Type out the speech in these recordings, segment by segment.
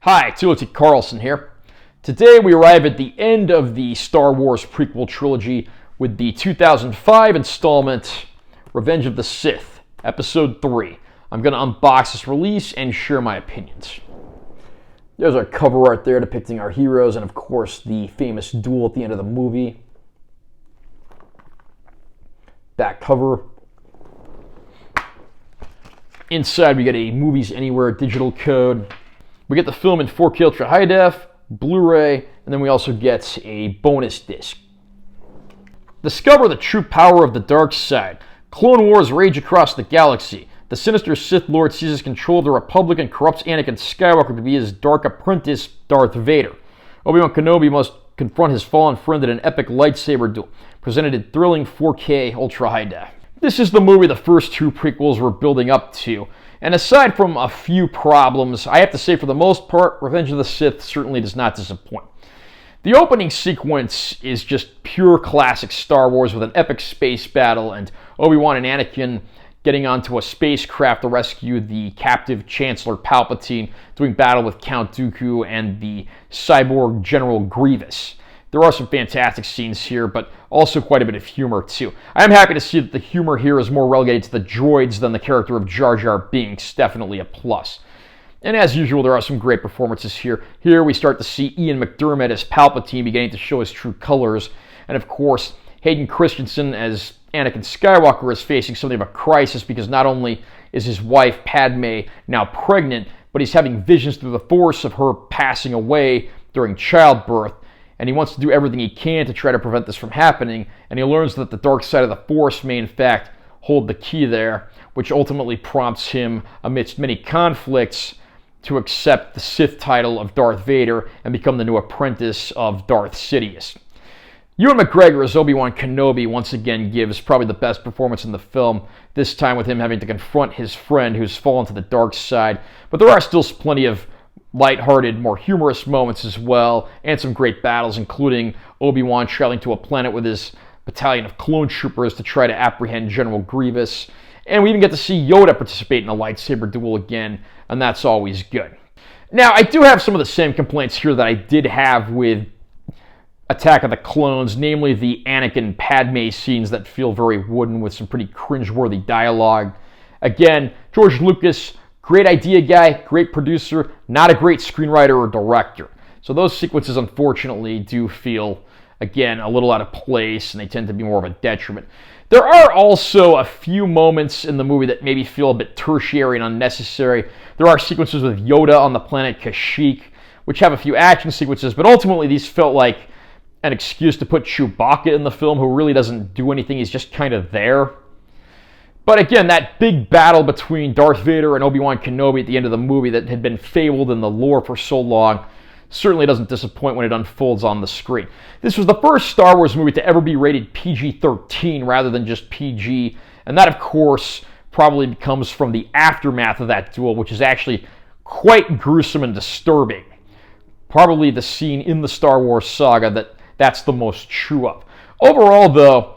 Hi, Timothy Carlson here. Today we arrive at the end of the Star Wars prequel trilogy with the 2005 installment, Revenge of the Sith, Episode 3. I'm going to unbox this release and share my opinions. There's our cover art there depicting our heroes and of course the famous duel at the end of the movie. Back cover. Inside we get a Movies Anywhere digital code. We get the film in 4K Ultra High Def, Blu-ray, and then we also get a bonus disc. Discover the true power of the dark side. Clone Wars rage across the galaxy. The sinister Sith Lord seizes control of the Republic and corrupts Anakin Skywalker to be his dark apprentice, Darth Vader. Obi-Wan Kenobi must confront his fallen friend in an epic lightsaber duel, presented in thrilling 4K Ultra High Def. This is the movie the first two prequels were building up to. And aside from a few problems, I have to say for the most part, Revenge of the Sith certainly does not disappoint. The opening sequence is just pure classic Star Wars with an epic space battle and Obi-Wan and Anakin getting onto a spacecraft to rescue the captive Chancellor Palpatine, doing battle with Count Dooku and the cyborg General Grievous. There are some fantastic scenes here, but also quite a bit of humor, too. I am happy to see that the humor here is more relegated to the droids than the character of Jar Jar Binks, definitely a plus. And as usual, there are some great performances here. Here we start to see Ian McDiarmid as Palpatine beginning to show his true colors. And of course, Hayden Christensen as Anakin Skywalker is facing something of a crisis because not only is his wife Padme now pregnant, but he's having visions through the Force of her passing away during childbirth. And he wants to do everything he can to try to prevent this from happening, and he learns that the dark side of the Force may in fact hold the key there, which ultimately prompts him, amidst many conflicts, to accept the Sith title of Darth Vader and become the new apprentice of Darth Sidious. Ewan McGregor as Obi-Wan Kenobi once again gives probably the best performance in the film, this time with him having to confront his friend who's fallen to the dark side, but there are still plenty of lighthearted, more humorous moments as well, and some great battles, including Obi-Wan traveling to a planet with his battalion of clone troopers to try to apprehend General Grievous. And we even get to see Yoda participate in a lightsaber duel again, and that's always good. Now, I do have some of the same complaints here that I did have with Attack of the Clones, namely the Anakin Padme scenes that feel very wooden with some pretty cringeworthy dialogue. Again, George Lucas, great idea guy, great producer, not a great screenwriter or director. So those sequences, unfortunately, do feel, again, a little out of place, and they tend to be more of a detriment. There are also a few moments in the movie that maybe feel a bit tertiary and unnecessary. There are sequences with Yoda on the planet Kashyyyk, which have a few action sequences, but ultimately these felt like an excuse to put Chewbacca in the film, who really doesn't do anything, he's just kind of there. But again, that big battle between Darth Vader and Obi-Wan Kenobi at the end of the movie that had been fabled in the lore for so long certainly doesn't disappoint when it unfolds on the screen. This was the first Star Wars movie to ever be rated PG-13 rather than just PG, and that, of course, probably comes from the aftermath of that duel, which is actually quite gruesome and disturbing. Probably the scene in the Star Wars saga that's the most true of. Overall, though,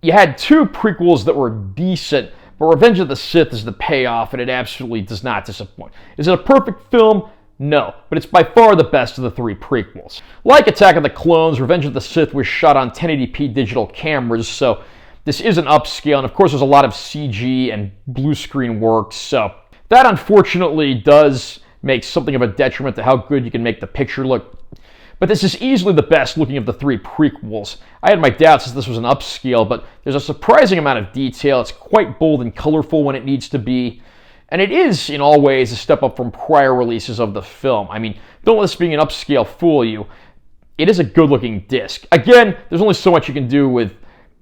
you had two prequels that were decent, but Revenge of the Sith is the payoff, and it absolutely does not disappoint. Is it a perfect film? No, but it's by far the best of the three prequels. Like Attack of the Clones, Revenge of the Sith was shot on 1080p digital cameras, so this is an upscale, and of course there's a lot of CG and blue screen work, so that unfortunately does make something of a detriment to how good you can make the picture look. But this is easily the best looking of the three prequels. I had my doubts as this was an upscale, but there's a surprising amount of detail. It's quite bold and colorful when it needs to be. And it is, in all ways, a step up from prior releases of the film. I mean, don't let this being an upscale fool you. It is a good-looking disc. Again, there's only so much you can do with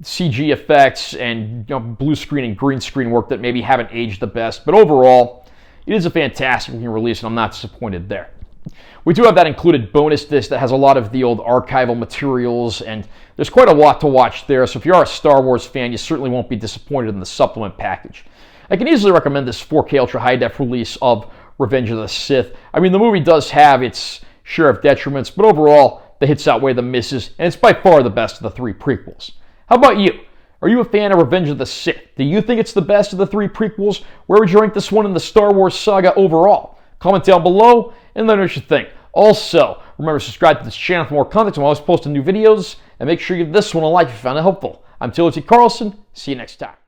CG effects and blue screen and green screen work that maybe haven't aged the best. But overall, it is a fantastic looking release, and I'm not disappointed there. We do have that included bonus disc that has a lot of the old archival materials, and there's quite a lot to watch there, so if you are a Star Wars fan, you certainly won't be disappointed in the supplement package. I can easily recommend this 4K Ultra High Def release of Revenge of the Sith. I mean, the movie does have its share of detriments, but overall, the hits outweigh the misses, and it's by far the best of the three prequels. How about you? Are you a fan of Revenge of the Sith? Do you think it's the best of the three prequels? Where would you rank this one in the Star Wars saga overall? Comment down below, and let me know what you think. Also, remember to subscribe to this channel for more content. I'm always posting new videos, and make sure you give this one a like if you found it helpful. I'm Timothy Carlson. See you next time.